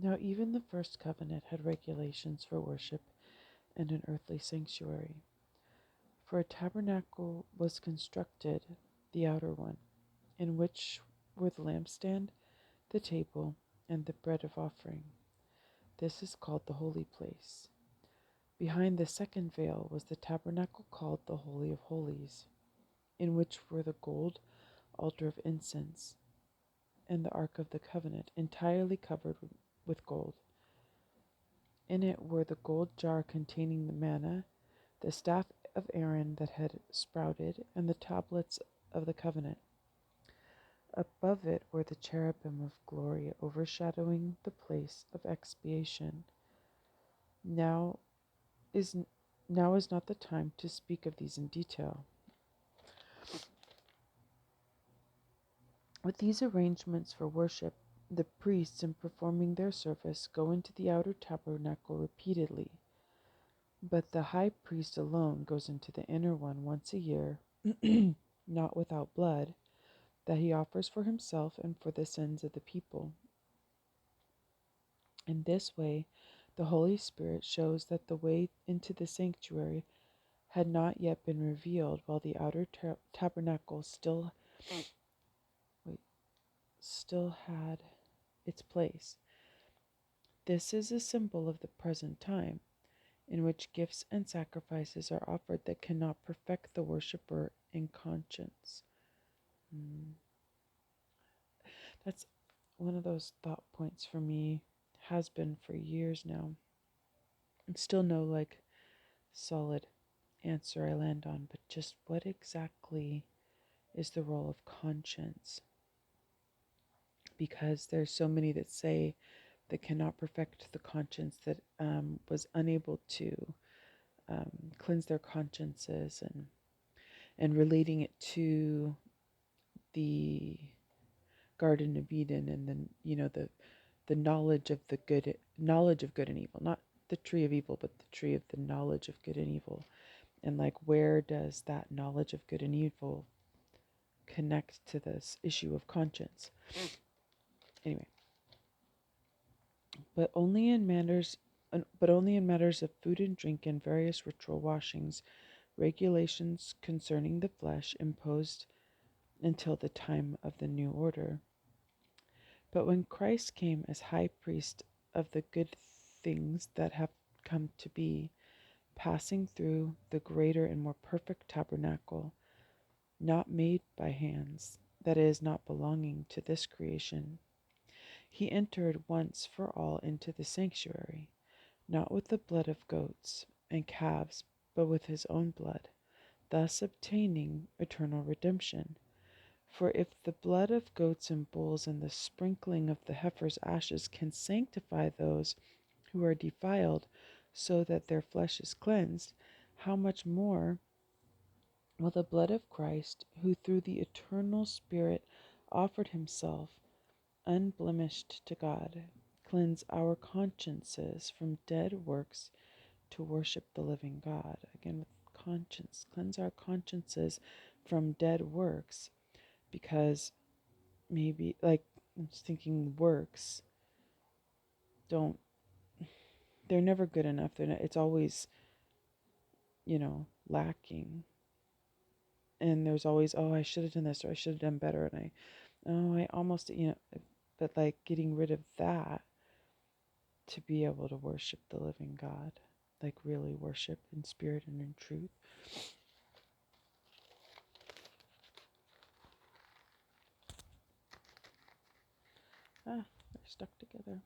Now, even the first covenant had regulations for worship and an earthly sanctuary. For a tabernacle was constructed, the outer one, in which were the lampstand, the table, and the bread of offering. This is called the holy place. Behind the second veil was the tabernacle called the Holy of Holies, in which were the gold altar of incense and the Ark of the Covenant, entirely covered with gold. In it were the gold jar containing the manna, the staff of Aaron that had sprouted, and the tablets of the covenant. Above it were the cherubim of glory overshadowing the place of expiation. Now is now is not the time to speak of these in detail. With these arrangements for worship, the priests, in performing their service, go into the outer tabernacle repeatedly, but the high priest alone goes into the inner one once a year, not without blood, that he offers for himself and for the sins of the people. In this way, the Holy Spirit shows that the way into the sanctuary had not yet been revealed, while the outer tabernacle still had its place. This is a symbol of the present time, in which gifts and sacrifices are offered that cannot perfect the worshipper in conscience. That's one of those thought points for me, has been for years now. And still no solid answer I land on, but just what exactly is the role of conscience? Because there's so many that say that cannot perfect the conscience, that was unable to cleanse their consciences, and relating it to the Garden of Eden, and then the knowledge of good and evil, not the tree of evil, but the tree of the knowledge of good and evil, and where does that knowledge of good and evil connect to this issue of conscience? Anyway, but only in matters of food and drink and various ritual washings, regulations concerning the flesh imposed until the time of the new order. But when Christ came as high priest of the good things that have come to be, passing through the greater and more perfect tabernacle, not made by hands, that is, not belonging to this creation, he entered once for all into the sanctuary, not with the blood of goats and calves, but with his own blood, thus obtaining eternal redemption. For if the blood of goats and bulls and the sprinkling of the heifer's ashes can sanctify those who are defiled so that their flesh is cleansed, how much more will the blood of Christ, who through the eternal Spirit offered himself unblemished to God, cleanse our consciences from dead works to worship the living God? Again, with conscience, cleanse our consciences from dead works, because maybe, I'm just thinking, works don't, they're never good enough. It's always, lacking. And there's always, oh, I should have done this, or I should have done better. And I almost, but getting rid of that to be able to worship the living God, really worship in spirit and in truth. They're stuck together.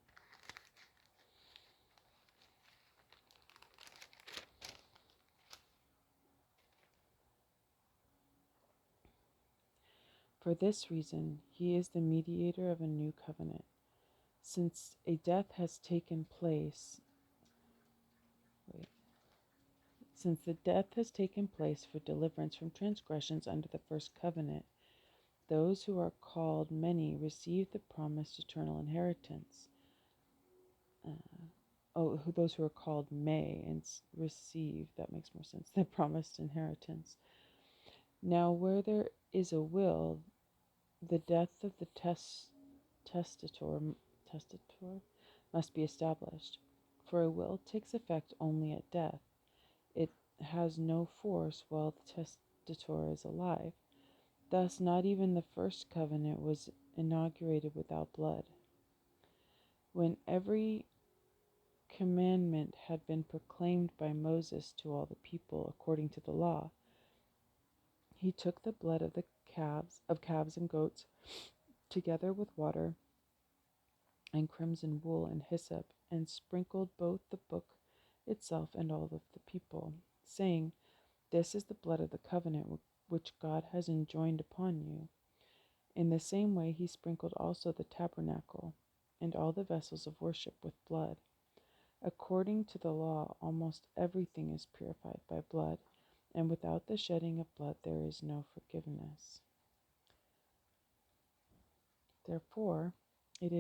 For this reason, he is the mediator of a new covenant, since a death has taken place. Since the death has taken place for deliverance from transgressions under the first covenant, those who are called many receive the promised eternal inheritance. Those who are called may and receive, that makes more sense, the promised inheritance. Now, where there is a will, the death of the testator, must be established. For a will takes effect only at death. It has no force while the testator is alive. Thus, not even the first covenant was inaugurated without blood. When every commandment had been proclaimed by Moses to all the people according to the law, he took the blood of the calves and goats, together with water and crimson wool and hyssop, and sprinkled both the book itself and all of the people, saying, "This is the blood of the covenant which God has enjoined upon you." In the same way he sprinkled also the tabernacle and all the vessels of worship with blood. According to the law, almost everything is purified by blood, and without the shedding of blood there is no forgiveness. Therefore, it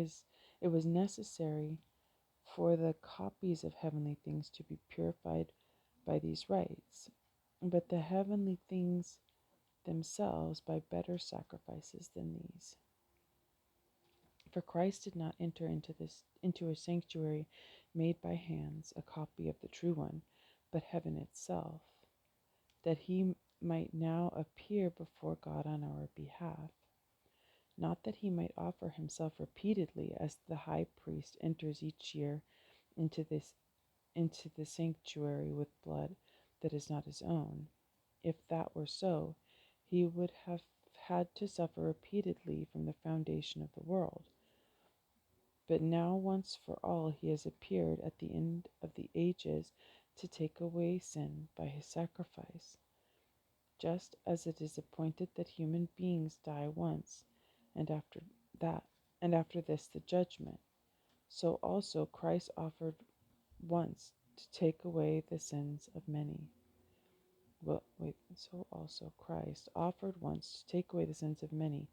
was necessary for the copies of heavenly things to be purified by these rites, but the heavenly things themselves by better sacrifices than these. For Christ did not enter into a sanctuary made by hands, a copy of the true one, but heaven itself, that he might now appear before God on our behalf. Not that he might offer himself repeatedly, as the high priest enters each year into the sanctuary with blood that is not his own. If that were so, he would have had to suffer repeatedly from the foundation of the world. But now once for all he has appeared at the end of the ages to take away sin by his sacrifice. Just as it is appointed that human beings die once, and after that, and after this the judgment, so also Christ offered once to take away the sins of many. So also Christ, offered once to take away the sins of many,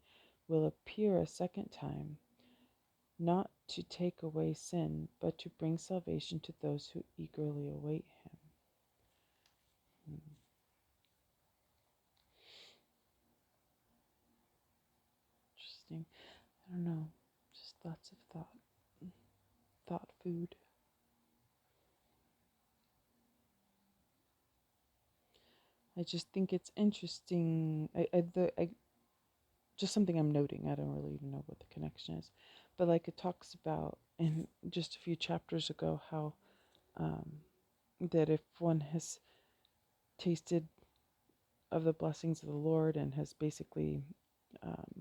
will appear a second time, not to take away sin, but to bring salvation to those who eagerly await him. Interesting. I don't know. Just lots of thought food. I just think it's interesting. Just something I'm noting. I don't really even know what the connection is, but like it talks about in just a few chapters ago how that if one has tasted of the blessings of the Lord and has basically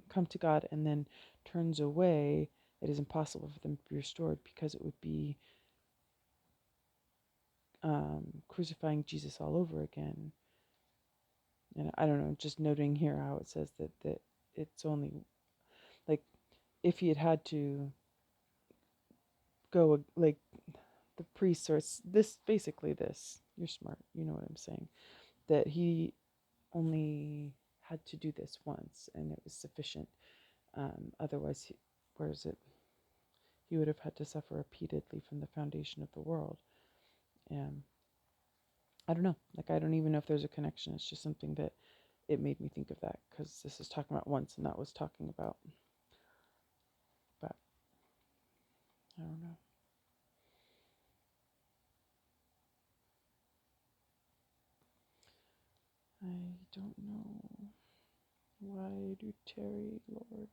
come to God and then turns away, it is impossible for them to be restored because it would be crucifying Jesus all over again. And I don't know, just noting here how it says that it's only like if he had to go like the priest or this basically this you're smart, you know what I'm saying, that he only had to do this once and it was sufficient. Otherwise, whereas he would have had to suffer repeatedly from the foundation of the world. And I don't know, like I don't even know if there's a connection. It's just something that it made me think of that because this is talking about once and that was talking about. But I don't know. I don't know. Why do tarry, Lord?